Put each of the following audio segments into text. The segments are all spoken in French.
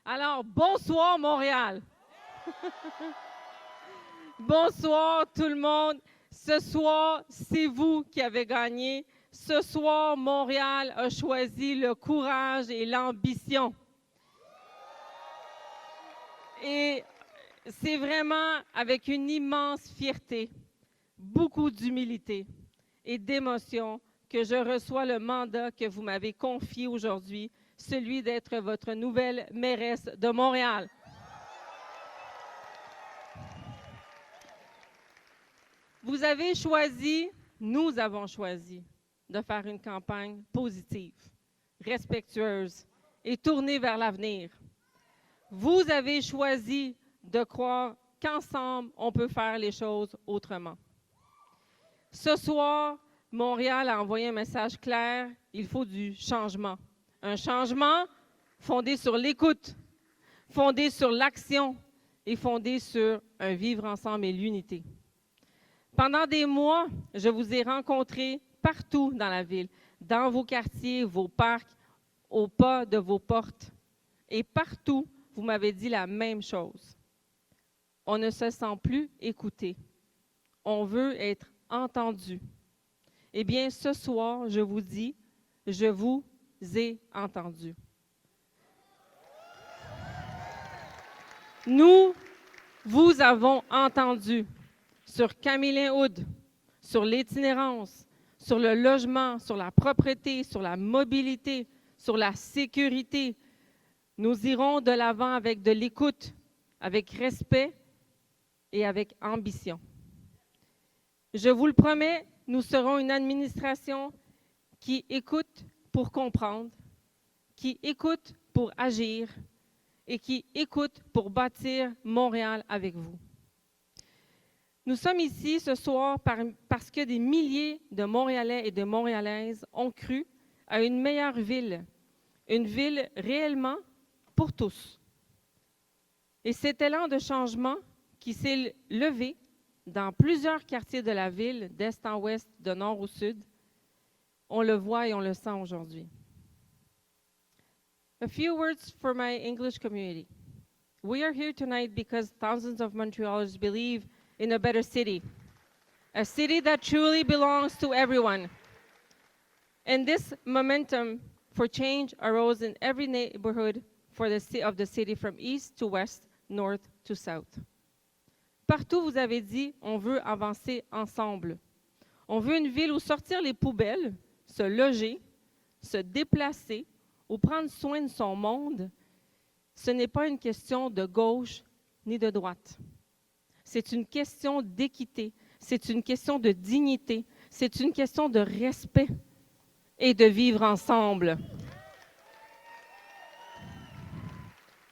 Alors, bonsoir Montréal. Bonsoir tout le monde. Ce soir, c'est vous qui avez gagné. Ce soir, Montréal a choisi le courage et l'ambition. Et c'est vraiment avec une immense fierté, beaucoup d'humilité et d'émotion que je reçois le mandat que vous m'avez confié aujourd'hui, celui d'être votre nouvelle mairesse de Montréal. Vous avez choisi, nous avons choisi de faire une campagne positive, respectueuse et tournée vers l'avenir. Vous avez choisi de croire qu'ensemble, on peut faire les choses autrement. Ce soir, Montréal a envoyé un message clair, il faut du changement. Un changement fondé sur l'écoute, fondé sur l'action et fondé sur un vivre ensemble et l'unité. Pendant des mois, je vous ai rencontrés partout dans la ville, dans vos quartiers, vos parcs, au pas de vos portes. Et partout, vous m'avez dit la même chose. On ne se sent plus écouté. On veut être entendu. Eh bien, ce soir, je vous dis, je vous ai entendu. Nous vous avons entendu sur Camillin Hood, sur l'itinérance, sur le logement, sur la propreté, sur la mobilité, sur la sécurité. Nous irons de l'avant avec de l'écoute, avec respect et avec ambition. Je vous le promets, nous serons une administration qui écoute pour comprendre, qui écoute pour agir et qui écoute pour bâtir Montréal avec vous. Nous sommes ici ce soir parce que des milliers de Montréalais et de Montréalaises ont cru à une meilleure ville, une ville réellement pour tous. Et cet élan de changement qui s'est levé dans plusieurs quartiers de la ville, d'est en ouest, de nord au sud, on le voit et on le sent aujourd'hui. A few words for my English community. We are here tonight because thousands of Montrealers believe in a better city, a city that truly belongs to everyone. And this momentum for change arose in every neighborhood of the city from east to west, north to south. Partout, vous avez dit, on veut avancer ensemble. On veut une ville où sortir les poubelles, se loger, se déplacer ou prendre soin de son monde, ce n'est pas une question de gauche ni de droite. C'est une question d'équité, c'est une question de dignité, c'est une question de respect et de vivre ensemble.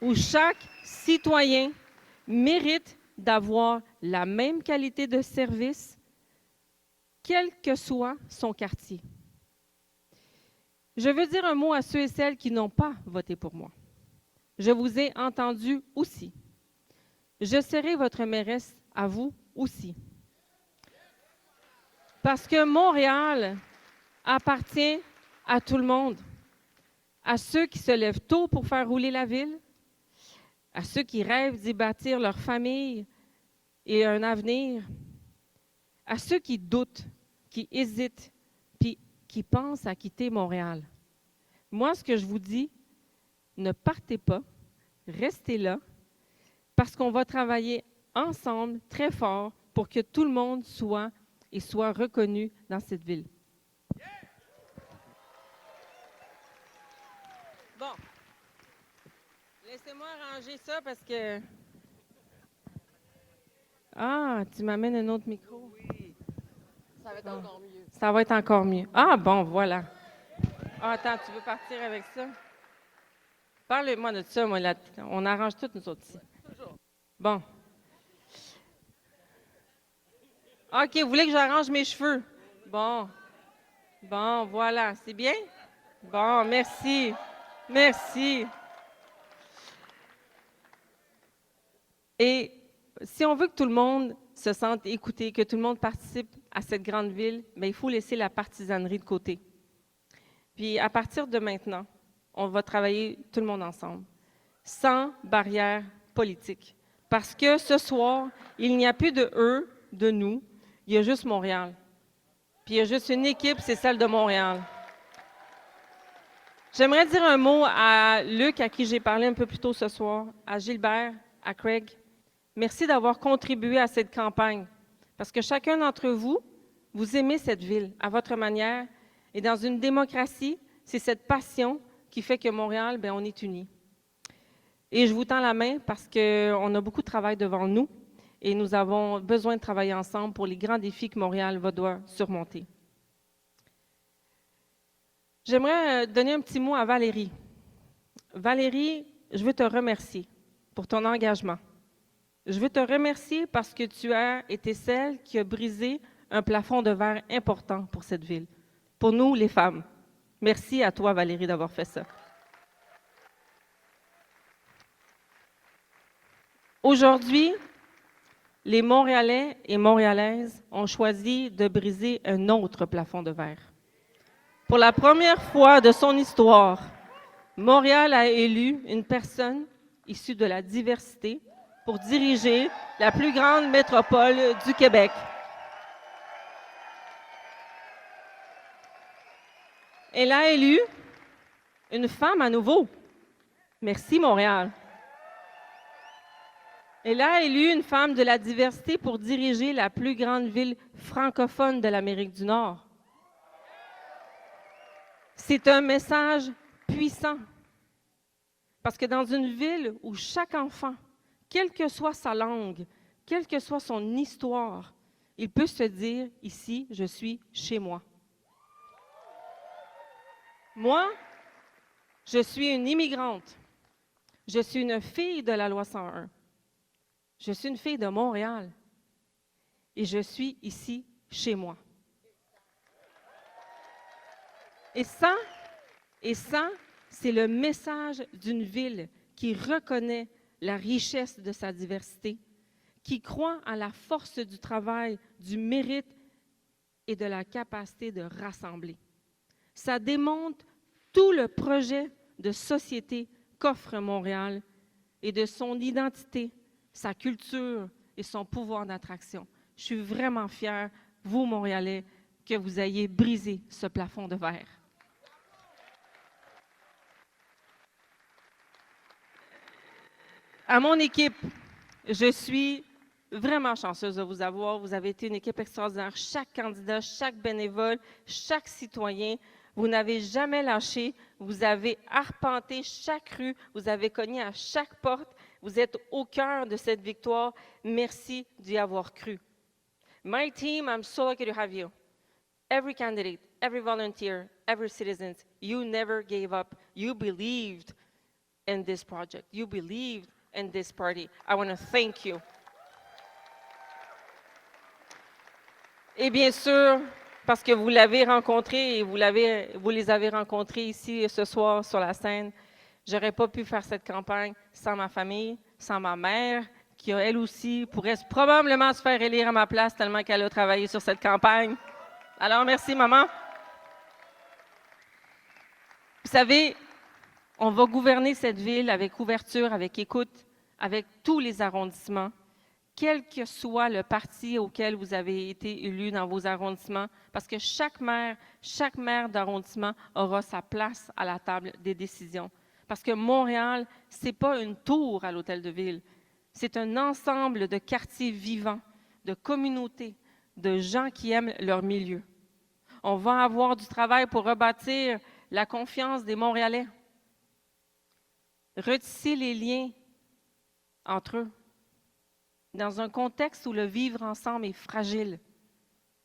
Où chaque citoyen mérite d'avoir la même qualité de service, quel que soit son quartier. Je veux dire un mot à ceux et celles qui n'ont pas voté pour moi. Je vous ai entendu aussi. Je serai votre mairesse à vous aussi. Parce que Montréal appartient à tout le monde. À ceux qui se lèvent tôt pour faire rouler la ville, à ceux qui rêvent d'y bâtir leur famille et un avenir, à ceux qui doutent, qui hésitent, puis qui pensent à quitter Montréal. Moi, ce que je vous dis, ne partez pas, restez là, parce qu'on va travailler ensemble très fort pour que tout le monde soit reconnu dans cette ville. Bon, laissez-moi ranger ça parce que... Ah, tu m'amènes un autre micro? Oui, ça va être encore mieux. Ça va être encore mieux. Ah, bon, voilà. Ah, attends, tu veux partir avec ça? Parle-moi de ça, moi, là. On arrange tout, nous autres, ici. Toujours. Bon. OK, vous voulez que j'arrange mes cheveux? Bon. Bon, voilà. C'est bien? Bon, merci. Merci. Et si on veut que tout le monde se sente écouté, que tout le monde participe à cette grande ville, bien, il faut laisser la partisanerie de côté. Puis à partir de maintenant, on va travailler tout le monde ensemble. sans barrière politique. Parce que ce soir, il n'y a plus de eux, de nous, il y a juste Montréal. Puis il y a juste une équipe, c'est celle de Montréal. J'aimerais dire un mot à Luc, à qui j'ai parlé un peu plus tôt ce soir, à Gilbert, à Craig. Merci d'avoir contribué à cette campagne, parce que chacun d'entre vous, vous aimez cette ville à votre manière, et dans une démocratie, c'est cette passion qui fait que Montréal, bien, on est unis. Et je vous tends la main parce qu'on a beaucoup de travail devant nous et nous avons besoin de travailler ensemble pour les grands défis que Montréal va devoir surmonter. J'aimerais donner un petit mot à Valérie. Valérie, je veux te remercier pour ton engagement. Je veux te remercier parce que tu as été celle qui a brisé un plafond de verre important pour cette ville, pour nous, les femmes. Merci à toi, Valérie, d'avoir fait ça. Aujourd'hui, les Montréalais et Montréalaises ont choisi de briser un autre plafond de verre. Pour la première fois de son histoire, Montréal a élu une personne issue de la diversité pour diriger la plus grande métropole du Québec. Elle a élu une femme à nouveau. Merci, Montréal. Elle a élu une femme de la diversité pour diriger la plus grande ville francophone de l'Amérique du Nord. C'est un message puissant. Parce que dans une ville où chaque enfant, quelle que soit sa langue, quelle que soit son histoire, il peut se dire, ici, je suis chez moi. Moi, je suis une immigrante. Je suis une fille de la loi 101. Je suis une fille de Montréal. Et je suis ici, chez moi. Et ça, c'est le message d'une ville qui reconnaît la richesse de sa diversité, qui croit à la force du travail, du mérite et de la capacité de rassembler. Ça démontre tout le projet de société qu'offre Montréal et de son identité, sa culture et son pouvoir d'attraction. Je suis vraiment fière, vous, Montréalais, que vous ayez brisé ce plafond de verre. À mon équipe, je suis vraiment chanceuse de vous avoir. Vous avez été une équipe extraordinaire. Chaque candidat, chaque bénévole, chaque citoyen, vous n'avez jamais lâché. Vous avez arpenté chaque rue. Vous avez cogné à chaque porte. Vous êtes au cœur de cette victoire. Merci d'y avoir cru. My team, I'm so lucky to have you. Every candidate, every volunteer, every citizen, you never gave up. You believed in this project. You believed in this party. I want to thank you. Et bien sûr, parce que vous l'avez rencontré et vous les avez rencontrés ici ce soir sur la scène, j'aurais pas pu faire cette campagne sans ma famille, sans ma mère, qui elle aussi pourrait probablement se faire élire à ma place tellement qu'elle a travaillé sur cette campagne. Alors merci maman. Vous savez, on va gouverner cette ville avec ouverture, avec écoute, avec tous les arrondissements, quel que soit le parti auquel vous avez été élu dans vos arrondissements, parce que chaque maire d'arrondissement aura sa place à la table des décisions. Parce que Montréal, ce n'est pas une tour à l'hôtel de ville, c'est un ensemble de quartiers vivants, de communautés, de gens qui aiment leur milieu. On va avoir du travail pour rebâtir la confiance des Montréalais. Retisser les liens entre eux. Dans un contexte où le vivre ensemble est fragile,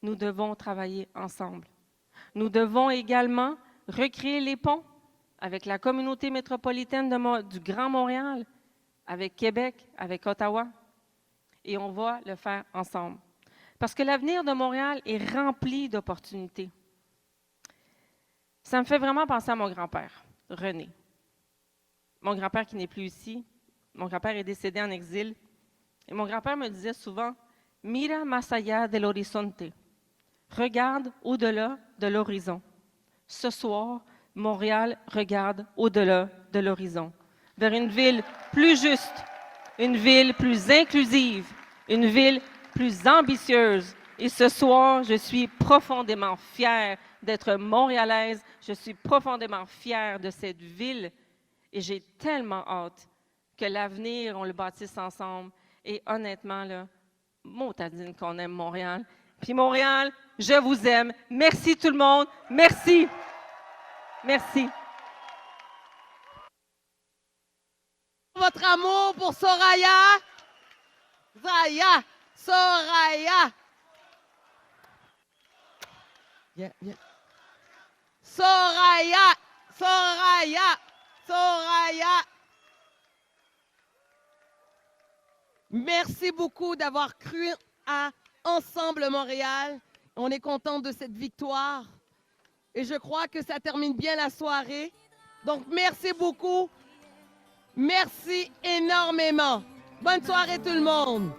nous devons travailler ensemble. Nous devons également recréer les ponts avec la communauté métropolitaine du Grand Montréal, avec Québec, avec Ottawa. Et on va le faire ensemble. Parce que l'avenir de Montréal est rempli d'opportunités. Ça me fait vraiment penser à mon grand-père, René. Mon grand-père qui n'est plus ici. Mon grand-père est décédé en exil. Et mon grand-père me disait souvent, « Mira más allá del horizonte ». Regarde au-delà de l'horizon. Ce soir, Montréal regarde au-delà de l'horizon. vers une ville plus juste, une ville plus inclusive, une ville plus ambitieuse. Et ce soir, je suis profondément fière d'être montréalaise. Je suis profondément fière de cette ville. Et j'ai tellement hâte que l'avenir, on le bâtisse ensemble. Et honnêtement, là, motadine qu'on aime Montréal. Puis Montréal, je vous aime. Merci tout le monde. Merci. Merci. Votre amour pour Soraya. Soraya. Yeah. Soraya. Merci beaucoup d'avoir cru à Ensemble Montréal. On est content de cette victoire. Et je crois que ça termine bien la soirée. Donc, merci beaucoup. Merci énormément. Bonne soirée tout le monde.